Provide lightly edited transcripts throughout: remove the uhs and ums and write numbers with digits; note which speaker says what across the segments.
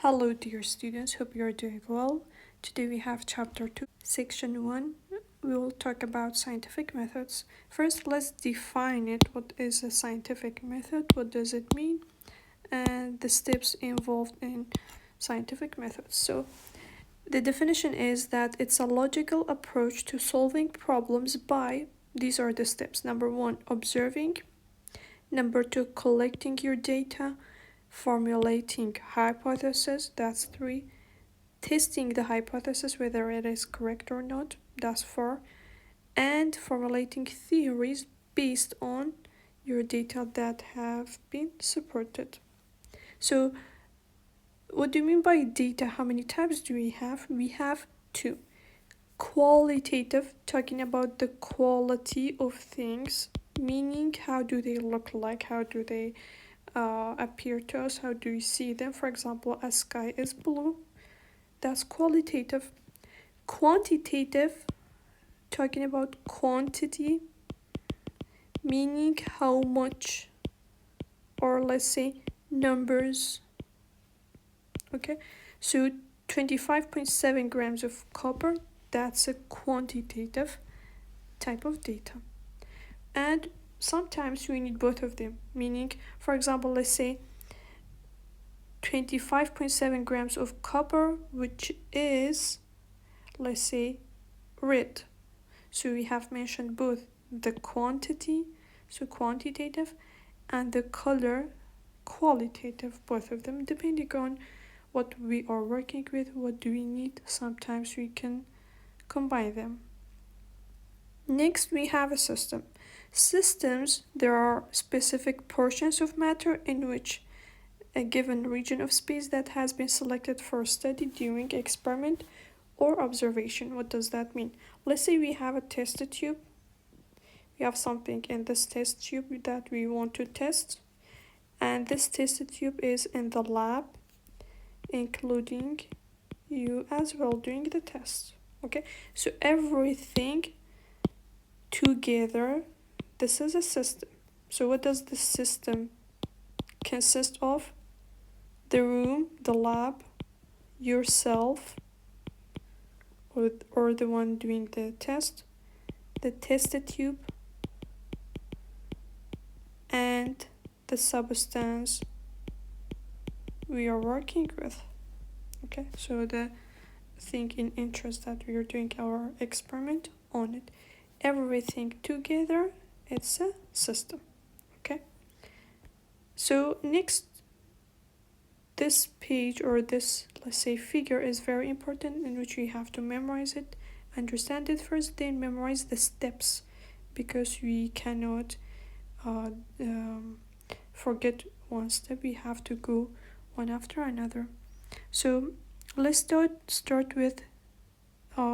Speaker 1: Hello dear students, hope you are doing well. Today we have chapter 2, section 1. We will talk about scientific methods. First, let's define it. What is a scientific method? What does it mean? And the steps involved in scientific methods. So, the definition is that it's a logical approach to solving problems by, these are the steps. Number 1, observing. Number 2, collecting your data. Formulating hypothesis, that's 3. Testing the hypothesis, whether it is correct or not, that's 4. And formulating theories based on your data that have been supported. So, what do you mean by data? How many types do we have? We have 2. Qualitative, talking about the quality of things, meaning how do they look like, how do they appear to us, how do we see them. For example, a sky is blue, that's qualitative. Quantitative, talking about quantity, meaning how much, or let's say numbers. Okay, so 25.7 grams of copper, that's a quantitative type of data. And sometimes we need both of them, meaning, for example, let's say 25.7 grams of copper, which is, let's say, red. So we have mentioned both the quantity, so quantitative, and the color, qualitative, both of them, depending on what we are working with, what do we need. Sometimes we can combine them. Next, we have a system. Systems, there are specific portions of matter in which a given region of space that has been selected for study during experiment or observation. What does that mean? Let's say we have a test tube. We have something in this test tube that we want to test, and this test tube is in the lab, including you as well doing the test. Okay, so everything together, this is a system. So what does the system consist of? The room, the lab, yourself, or the one doing the test, the test tube, and the substance we are working with. Okay, so the thing in interest that we are doing our experiment on it. Everything together, it's a system. Okay, so next, this page or this, let's say, figure is very important, in which we have to memorize it, understand it first, then memorize the steps, because we cannot forget one step. We have to go one after another. So let's start with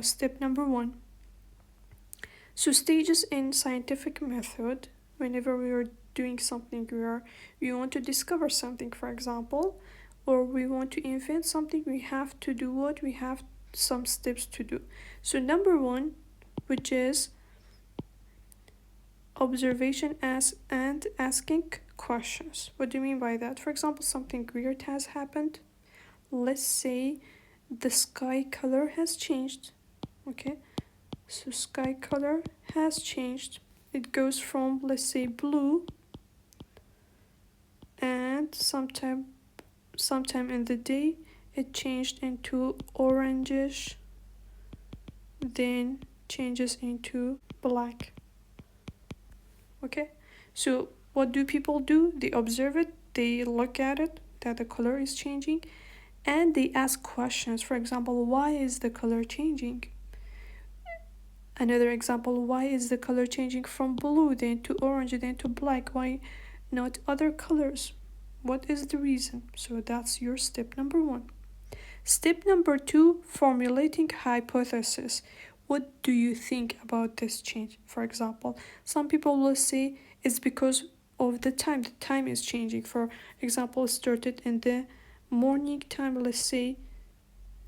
Speaker 1: step number 1. So stages in scientific method, whenever we are doing something, we want to discover something, for example, or we want to invent something, we have to do what? We have some steps to do. So number 1, which is observation and asking questions. What do you mean by that? For example, something weird has happened. Let's say the sky color has changed. Okay, so sky color has changed. It goes from, let's say, blue, and sometime in the day it changed into orangish, then changes into black. Okay, so what do people do? They observe it, they look at it, that the color is changing, and they ask questions. For example, why is the color changing? Another example, why is the color changing from blue, then to orange, then to black? Why not other colors? What is the reason? So that's your step number 1. Step number 2, formulating hypothesis. What do you think about this change? For example, some people will say it's because of the time is changing. For example, it started in the morning time, let's say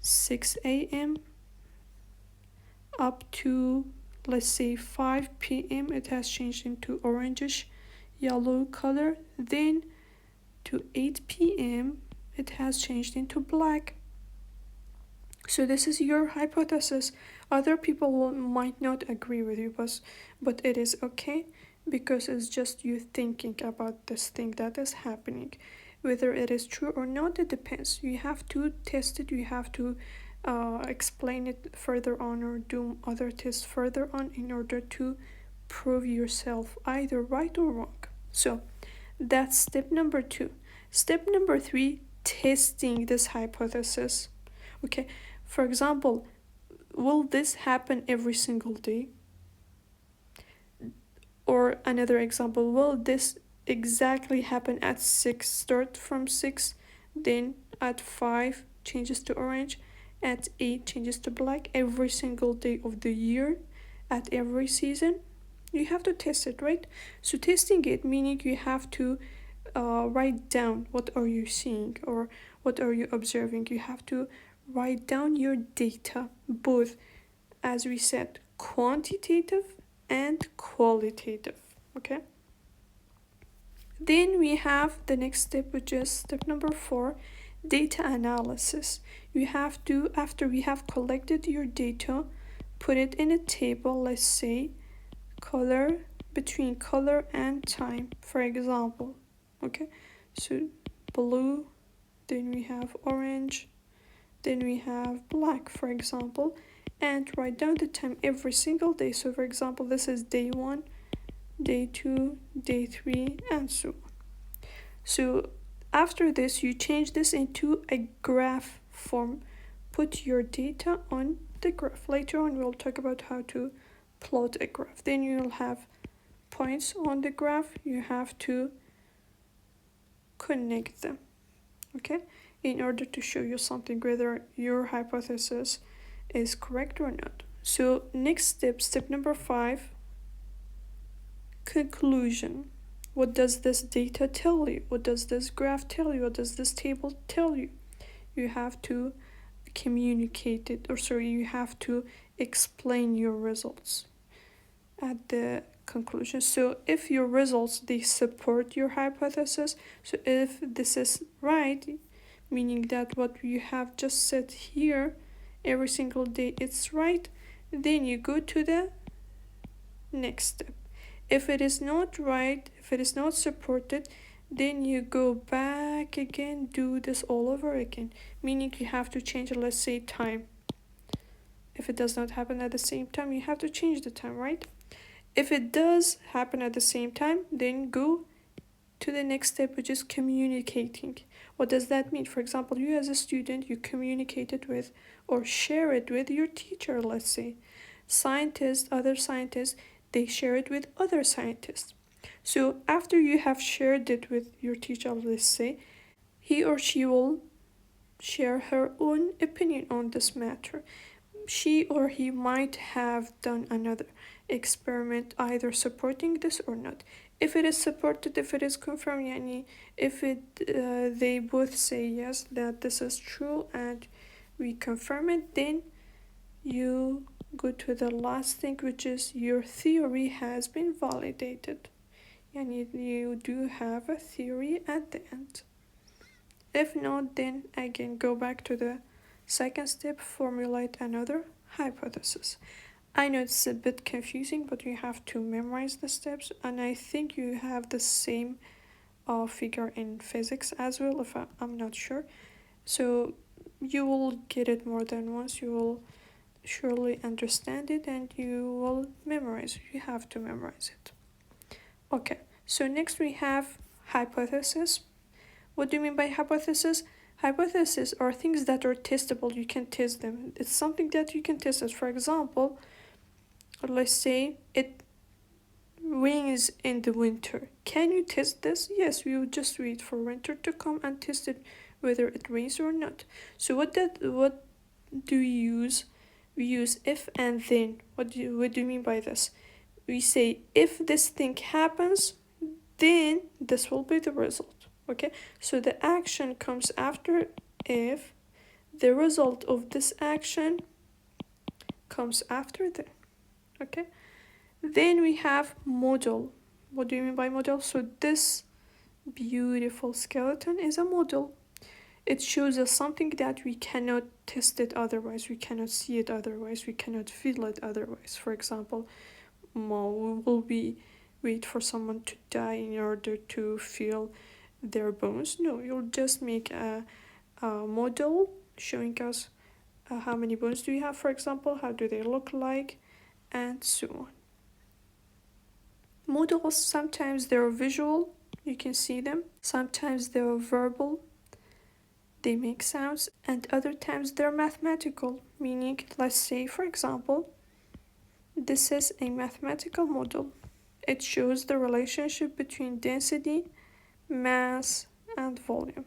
Speaker 1: 6 a.m. up to, let's say, 5 p.m. it has changed into orangish yellow color. Then to 8 p.m. it has changed into black. So this is your hypothesis. Other people might not agree with you, but it is okay because it's just you thinking about this thing that is happening. Whether it is true or not, it depends. You have to test it. You have to explain it further on or do other tests further on in order to prove yourself either right or wrong. So that's step number 2. Step number 3, testing this hypothesis. Okay, for example, will this happen every single day? Or another example, will this exactly happen at 6, start from 6, then at 5 changes to orange, at 8 changes to black every single day of the year, at every season? You have to test it, right? So testing it meaning you have to write down what are you seeing or what are you observing. You have to write down your data, both, as we said, quantitative and qualitative. Okay, then we have the next step, which is step number 4, data analysis. You have to, after we have collected your data, put it in a table. Let's say color, between color and time, for example. Okay, so blue, then we have orange, then we have black, for example, and write down the time every single day. So for example, this is day 1, day 2, day 3, and so on. So after this, you change this into a graph form. Put your data on the graph. Later on, we'll talk about how to plot a graph. Then you'll have points on the graph. You have to connect them, okay, in order to show you something, whether your hypothesis is correct or not. So next step, step number 5, conclusion. What does this data tell you? What does this graph tell you? What does this table tell you? You have to communicate it, or sorry, you have to explain your results at the conclusion. So if your results, they support your hypothesis, so if this is right, meaning that what you have just said here every single day it's right, then you go to the next step. If it is not right, if it is not supported, then you go back again, do this all over again, meaning you have to change, let's say, time. If it does not happen at the same time, you have to change the time, right? If it does happen at the same time, then go to the next step, which is communicating. What does that mean? For example, you as a student, you communicate it with or share it with your teacher, let's say. Scientists, other scientists, they share it with other scientists. So after you have shared it with your teacher, let's say, he or she will share her own opinion on this matter. She or he might have done another experiment either supporting this or not. If it is supported, if it is confirmed, yani, if they both say yes, that this is true and we confirm it, then you go to the last thing, which is your theory has been validated. Yani you do have a theory at the end. If not, then again go back to the second step, formulate another hypothesis. I know it's a bit confusing, but you have to memorize the steps, and I think you have the same figure in physics as well, if I'm not sure. So you will get it more than once, you will surely understand it, and you will memorize it. You have to memorize it. Okay, so next we have hypothesis. What do you mean by hypothesis? Hypotheses are things that are testable. You can test them. It's something that you can test. As for example, let's say it rains in the winter. Can you test this? Yes, we would just wait for winter to come and test it whether it rains or not. So what do we use? We use if and then. What do you mean by this? We say if this thing happens, then this will be the result. Okay, so the action comes after if, the result of this action comes after then. Okay, then we have model. What do you mean by model? So this beautiful skeleton is a model. It shows us something that we cannot test it otherwise, we cannot see it otherwise, we cannot feel it otherwise. For example, will we wait for someone to die in order to feel their bones? No, you'll just make a model showing us how many bones do you have, for example, how do they look like, and so on. Models, sometimes they're visual, you can see them, sometimes they're verbal, they make sounds, and other times they're mathematical, meaning, let's say, for example, this is a mathematical model. It shows the relationship between density, mass, and volume.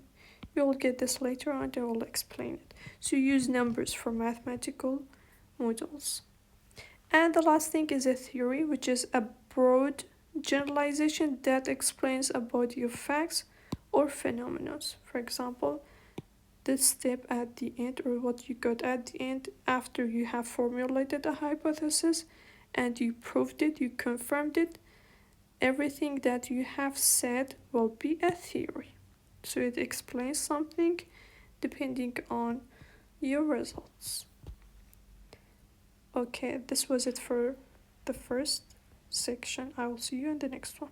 Speaker 1: You'll get this later on, I will explain it. So use numbers for mathematical models. And the last thing is a theory, which is a broad generalization that explains a body of facts or phenomena. For example, this step at the end, or what you got at the end after you have formulated a hypothesis and you proved it, you confirmed it, everything that you have said will be a theory. So it explains something depending on your results. Okay, this was it for the first section. I will see you in the next one.